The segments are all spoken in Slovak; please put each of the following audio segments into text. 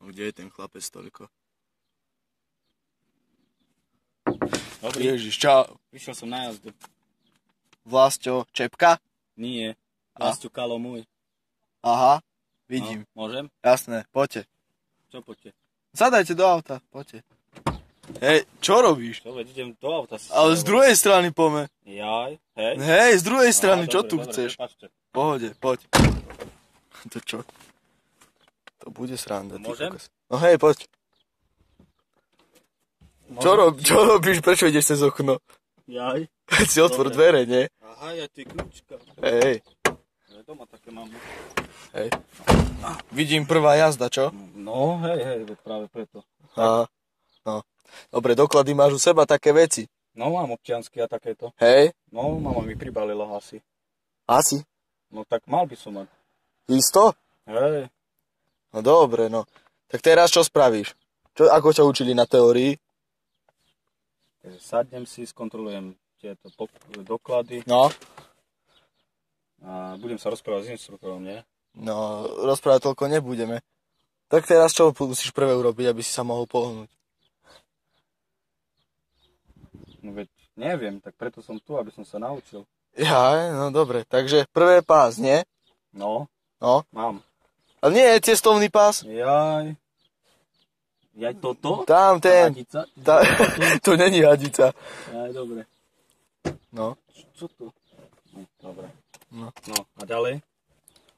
Kde je ten chlapec toľko? Dobrý. Ježiš, čau. Vyšiel som na jazdu. Vlasto, Čepka? Nie. Vlastu Kalo môj. Aha, vidím. No, môžem? Jasné, poďte. Čo poďte? Zadajte do auta, poďte. Hej, čo robíš? Čo veď, idem do auta. Ale z druhej strany pome. Jaj, hej. Hej, z druhej strany, čo dobre, tu dobre, chceš? prepáčte. Pohode, poď. To čo? To bude sranda. Môžem? No hej, poď. Môžem? Čo robíš? Prečo ideš cez okno? Jaj. Si otvor Dobre. dvere, nie? Aha, ja tu je kľúčka. Hej, Ja doma také mám. hej. Vidím prvá jazda, čo? No, hej, veď práve preto. Aha, no. Dobre, doklady máš u seba, také veci. No, mám občiansky a takéto. Hej, No, mama mi pribalila asi. asi. No tak mal by som mať. Isto? Hej. No dobre, no. Tak teraz čo spravíš? Ako ťa učili na teórii? Sadnem si, skontrolujem tieto doklady No. a budem sa rozprávať s inštruktorom, nie? No, rozprávať toľko nebudeme. Tak teraz čo musíš prvé urobiť, aby si sa mohol pohnúť? No veď neviem, tak preto som tu, aby som sa naučil. Ja, no dobre. Takže prvé pás, nie? No, No. mám. Ale nie je cestovný pás? Jaj. Jaj toto? Tam ten. Hadica? To není hadica. Jaj, dobre. No. Čo to? No, dobre. No. No, a ďalej?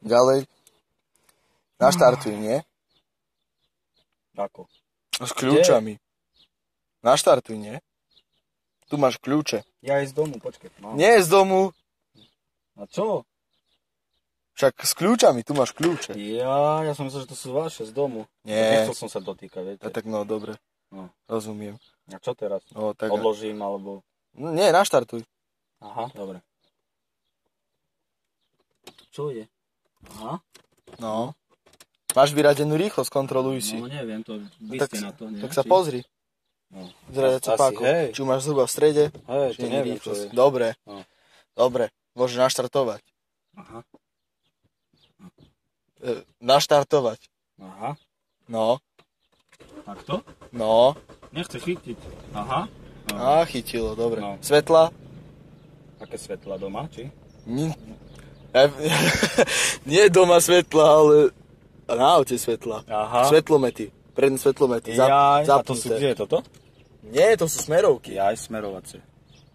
Ďalej. Naštartuj, nie? Ako? S kľúčami. Naštartuj, nie? Tu máš kľúče. Ja aj z domu, počkaj. Mám. Nie z domu, A čo? však s kľúčami, tu máš kľúče. Ja som myslel, že to sú vaše z domu. Nie. Nechcel som sa dotýkať, viete. A tak no, dobre. No. Rozumiem. A čo teraz? No, tak... Odložím, alebo... No, nie, naštartuj. Aha, dobre. Čo je? Aha. No. Máš vyradenú rýchlosť, kontroluj si. No neviem, to vy tak, ste na to, nie? tak sa pozri. No. Zradiaca Asi, páku. hej. Či ju máš zhruba v strede? Hej, Či to nie neviem, čo rýchlosť. je. Dobre. No. Dobre. Môžeš naštartovať. Aha. Naštartovať. Aha. No. Takto? No. Nechceš chytiť. Aha. No. Á, chytilo, dobre. No. Svetla? Aké svetla doma, či? Nie, nie doma svetla, ale na aute svetla. Aha. Svetlomety. Predné svetlomety. Jaj, a to Zapnuté. sú kde je toto? Nie, to sú smerovky. Jaj, smerovacie.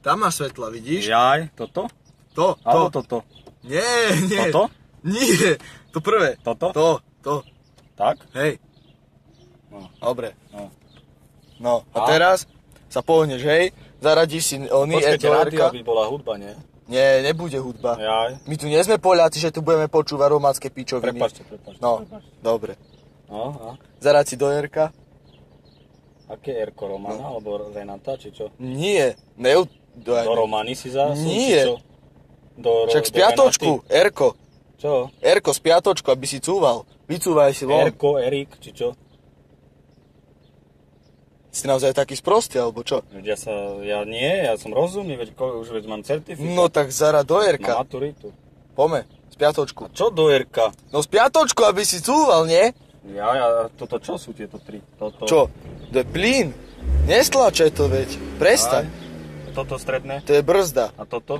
Tam máš svetla, vidíš? Jaj, toto? To. Alebo toto? Nie. Toto? Nie. To prvé. Toto? To. Tak? Hej. No. Dobre. No. No, a teraz sa pohneš, hej? Zaradíš si oný Počkajte, rádio, ETR-ka. aby bola hudba, nie? Nie, nebude hudba. Jaj. My tu nie sme Poliaci, že tu budeme počúvať románske pičoviny. Prepačte. No, dobre. No, a? Zarad si do R-ka. Aké Erko Romana, alebo Renata, či čo? Nie. Do Romany si zasúť, Nie. či čo? Však z piatočku, Erko. Čo? Erko z piatočku, aby si cúval. Vycúvaj si von. Erko, Erik, či čo? Si naozaj taký sprostý, alebo čo? Ja som rozumný, už mám certifikát. No tak zarad do Mám Erka. maturitu. Pome, z piatočku. Čo do Erka? No z piatočku, aby si cúval, nie? Toto čo sú tieto tri? Toto. Čo? To je plyn. Nestlačaj to, veď. Prestaň. Toto stredné? To je brzda. A toto?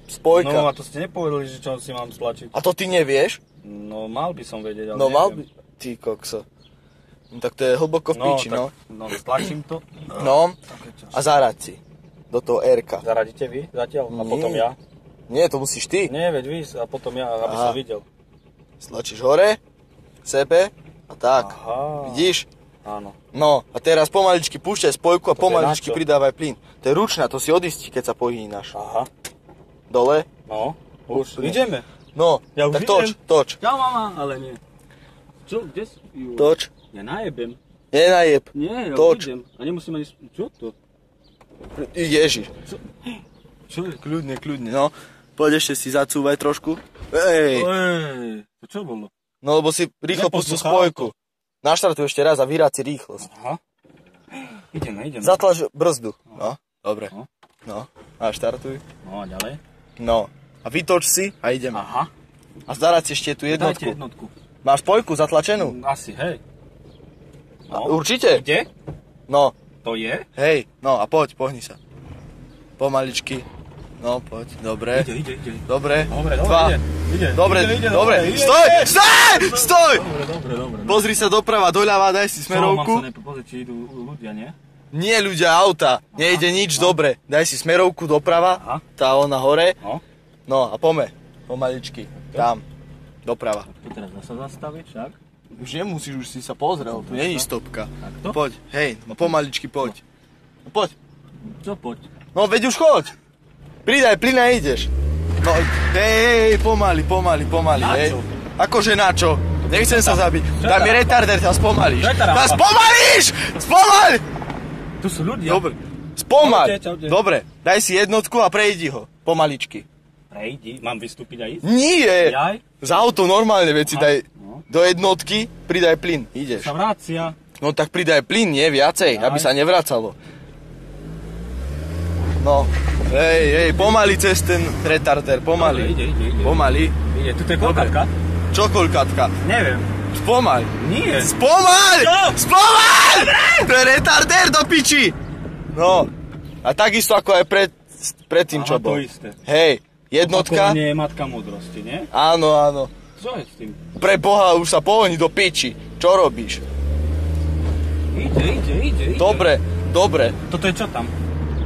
Spojka. No a to ste nepovedali, že čo si mám stlačiť. A to ty nevieš? No mal by som vedieť, ale No mal by... neviem. Ty kokso. No tak to je hlboko v piči, no. No stlačím to. No. A zarad si. Do toho R-ka. Zaradíte vy zatiaľ? A Nie. potom ja? Nie, to musíš ty. Nie, veď vy a potom ja, aby Aha. som videl. Stlačíš hore, sebe a tak. Aha. Vidíš? Áno. No, a teraz pomaličky púšťaj spojku a To je pomaličky na čo? pridávaj plyn. To je ručná, to si odistí, keď sa pohýnaš. Aha. Dole. No. Už Plyn. ideme. No, Ja už tak toč. Čau mama, ale nie. Čo, kde si? Toč. Ja najebem. Nenajeb. Nie, ja Toč. idem. A nemusím ani... Čo to? Ježiš. Čo je? Kľudne, no. Poď ešte si zacúvaj trošku. Ej. Ej, to čo bolo? No, lebo si rýchlo pustil spojku. Naštartuj ešte raz a vyráť si rýchlosť. Aha. Ideme. Zatlač brzdu. No, dobre. No. No, a štartuj. No a ďalej? No, a vytoč si a ideme. Aha. A zarať si ešte tú Dajte jednotku. jednotku. Máš spojku zatlačenú? Asi, hej. No. Určite? Kde? No, To je? hej, no a pohni sa. Pomaličky. No, poď, dobre. Ide. Dobre, Dobre, dva. ide. Dobre, Ide, dobre. ide. Stoj! Dobre. Pozri sa doprava, doľava, daj si smerovku. Mám sa nepozrieť, či idú ľudia, nie? Nie ľudia, auta. Nejde nič, dobre. Daj si smerovku doprava, Aha. tá ona hore. No. No a pomaličky. Tam, doprava. To teraz zase zastaviť, však? Už nemusíš, už si sa pozrel, tu není stopka. Takto? Poď, hej, no pomaličky poď. No poď. Čo poď? No veď už choď. Pridaj plyn a ideš. No hej, pomaly, Na hej. čo? Akože na čo? Nechcem sa zabiť. Čo Tam tam? je retarder, tam spomalíš. Čo je tá rampa? Tam spomalíš! Spomal! Tu sú ľudia. Dobre. Spomal. Čaute. Dobre, daj si jednotku a prejdi ho. Pomaličky. Prejdi, mám vystúpiť a ísť? Nie! Jaj? Za auto normálne veci daj No. do jednotky, pridaj plyn, ideš. Sa vrácia. No tak pridaj plyn, nie viacej, Jaj. aby sa nevracalo. No, hej, pomaly cez ten retarder, pomaly. Dobre, ide. Pomaly. Ide, tu je kolkatka? Čo koľkatka? Neviem. Spomal. Nie. Spomal! Čo? Spomal! To je retarder do piči! No, a takisto ako aj pred tým, čo Aha, bol. to isté. Hej, jednotka. Opakovanie je matka múdrosti, nie? Áno. Čo je s tým? Pre Boha, už sa pohni do piči. Čo robíš? Ide. Dobre. Toto je čo tam?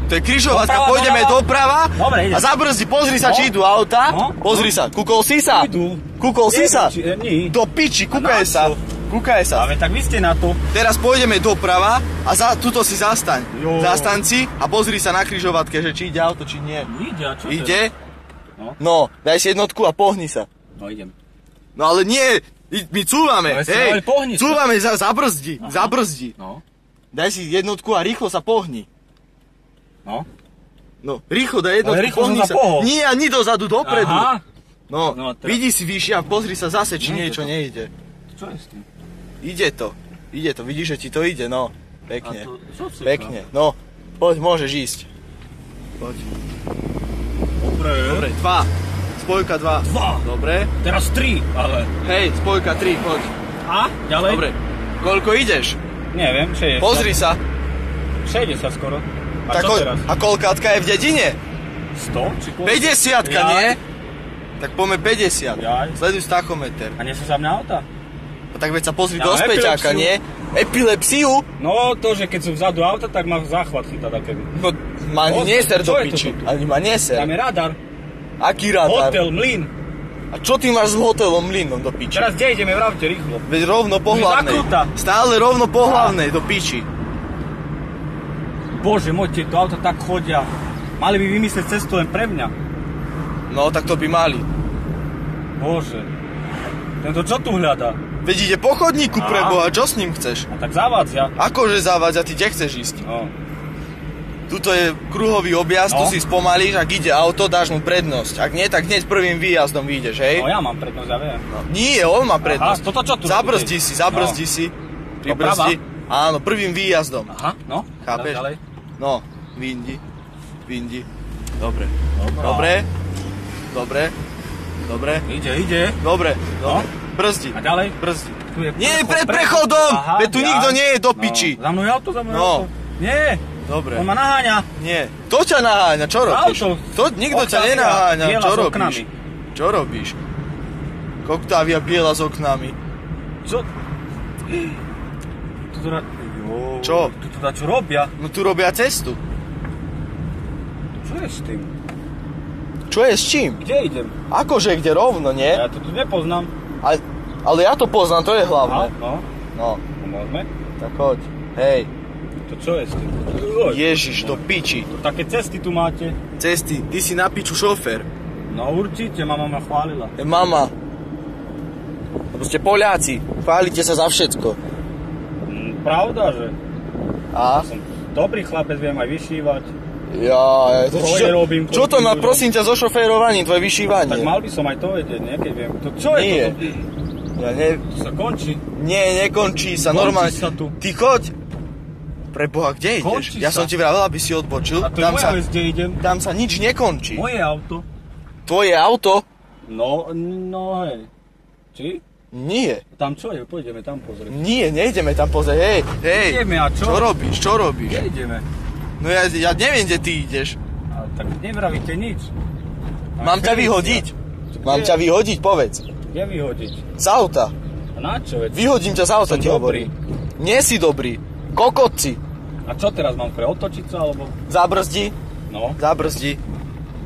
To je križovatka, Doprava, pôjdeme doprava Dobre, idem. a zabrzdi, pozri sa, No. či idú auta. No. Pozri sa, kúkol si sa? Idú. Kúkol si sa? Nie. Do piči, A kúkaj na sa. čo? Kúkaj sa. Ale tak vy ste na to. Teraz pôjdeme doprava a tuto si zastaň. Jo. Zastaň si a pozri sa na križovatke, že či ide auto, či nie. Ide, a čo Ide? No. No, daj si jednotku a pohni sa. No idem. No ale nie, my cúvame, No, ale hej, pohni sa. cúvame, zabrzdi. No. Daj si jednotku a rýchlo sa pohni. No. No, rýchlo daj jednotku, Ale rýchlo som pohni sa sa. pohol. Nie, ani dozadu, dopredu. Aha. No, No, teraz- vidí si vyššie a pozri sa zase, či Nejde niečo to. nejde. Čo je s tým? Ide to, vidíš, že ti to ide, no. Pekne, A to, čo si pekne, no. Poď, môžeš ísť. Poď. Dobre, 2. Spojka 2. 2. Dobre. Teraz 3, ale... Hej, spojka 3, poď. A? Ďalej? Dobre. Koľko ideš? Neviem, 60. Pozri sa. 60 skoro. A Tak čo teraz? a koľkátka je v dedine? 100? Či koľko? 50-ka, Jaj. nie? Tak poďme 50. Jaj. Sleduj tachometer. A nie sú za mňa auta? A tak veď sa pozri Ja do mám späťáka, epilepsiu. nie? Epilepsiu? No to, že keď sú vzadu auta, tak ma záchvat chytá takedy. No, ma ani Pozri, neser do čo je piči. toto tu? Ani ma neser. Tam je radar, Aký radar? hotel, mlyn. A čo ty máš s hotelom mlynom do piči? Teraz kde ideme, vravte rýchlo. Veď rovno po Už hlavnej. zakruta. Stále rovno po hlavnej do piči. Bože môj, tieto auta tak chodia. Mali by vymyslieť cestu len pre mňa. No, tak to by mali. Bože. Tento čo tu hľadá? Veď ide po chodníku pre Aha. Boha, čo s ním chceš? A tak zavádzia. Akože zavádza, ty kde chceš ísť? No. Tuto je kruhový objazd, tu No. si spomalíš, ak ide auto, dáš mu prednosť. Ak nie, tak hneď prvým výjazdom vyjdeš, hej? No ja mám prednosť, ja viem. No. Nie, on má prednosť. Aha, toto čo tu Zabrzdi robíte? si, pribrzdi. Áno, prvým výjazdom. Aha, no. Chápeš? Ďalej. No, vindi. Dobre. Ide. Dobre. No. Brzdi. A ďalej? Brzdi. Tu je Nie, prechod, pred prechod. prechodom! Aha, Veď tu ja. nikto nie je do piči. No. Za mnou je auto. No. Nie, Dobre. on ma naháňa. Nie. To ťa naháňa, čo robíš? Auto. Nikto ťa Octavia nenaháňa, biela čo s robíš? oknami. Čo robíš? Octavia biela s oknami. Čo? Tu teda... Jo. Čo? Tu teda čo robia? No tu robia cestu. Čo je s tým? Čo je s čím? Kde idem? Akože kde rovno, nie? Ja to tu nepoznám. Ale ja to poznám, to je hlavné. No. No, Môžeme? tak choď. Hej, To čo je s tým? Ježiš, do piči. To také cesty tu máte. Cesty, ty si na piču šofér. No určite, mama ma chválila. Mama. Lebo ste Poliaci, chválite sa za všetko. Pravda, že? A? Som dobrý chlapec, viem aj vyšívať. Ja, Čo robím, čo to má, ľuďom? prosím ťa, so šoférovaním, tvoje Tak vyšívanie? mal by som aj to vedieť, nie? Keď viem. To čo je Nie. toto? Ja To sa končí. nie, nekončí sa, Končí normálne. sa tu. Ty choď. Pre Boha, kde ideš? Končí Ja sa. som ti vravel, aby si odbočil. A to je moja vec, kde idem. Tam sa nič nekončí. Moje auto. Tvoje auto? No hej. Či? Nie. Tam čo je? Pôjdeme tam pozrieť. Nie, nejdeme tam pozrieť. Hej. Ideme, a čo? Čo robíš? Kde ideme? No ja neviem, kde ty ideš. A tak nevravíte nič. Mám ťa vyhodiť. Mám ťa vyhodiť, povedz. Kde vyhodiť? Z auta. A na čo? Veď? Vyhodím ťa z auta, Som ti hovorím. Nie si dobrý. Kokotci. A čo teraz mám otočiť sa, alebo? Zabrzdi. No. Zabrzdi.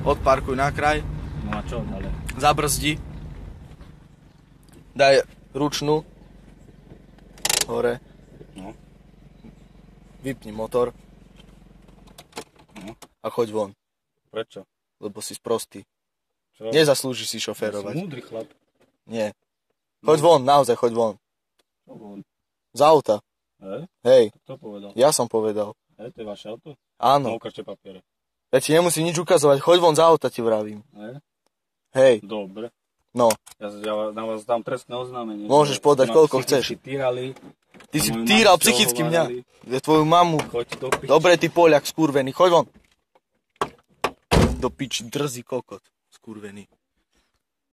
Odparkuj na kraj. No a čo, ale? Zabrzdi. Daj ručnú. Hore. No. Vypni motor. No. A choď von. Prečo? Lebo si sprostý. Čo? Nezaslúžiš si Som šoférovať. múdry chlap. Nie. Choď von, naozaj choď von. Čo bol? Z auta. Hej, Kto povedal? ja som povedal. To je vaše auto? No, Áno. ukážte papiere. Ja ti nemusím nič ukazovať. Choď von z auta, ti vravím. Hej, Dobre. no. Ja na vás dám trestné oznámenie. Môžeš podať, koľko chceš. Týrali, Ty si moju týral mamku psychicky mňa. ohovárali. Ja tvoju mamu. Choď do piči. Dobre, ty Poliak, skurvený. Choď von. Do piči, drzý kokot. Skurvený.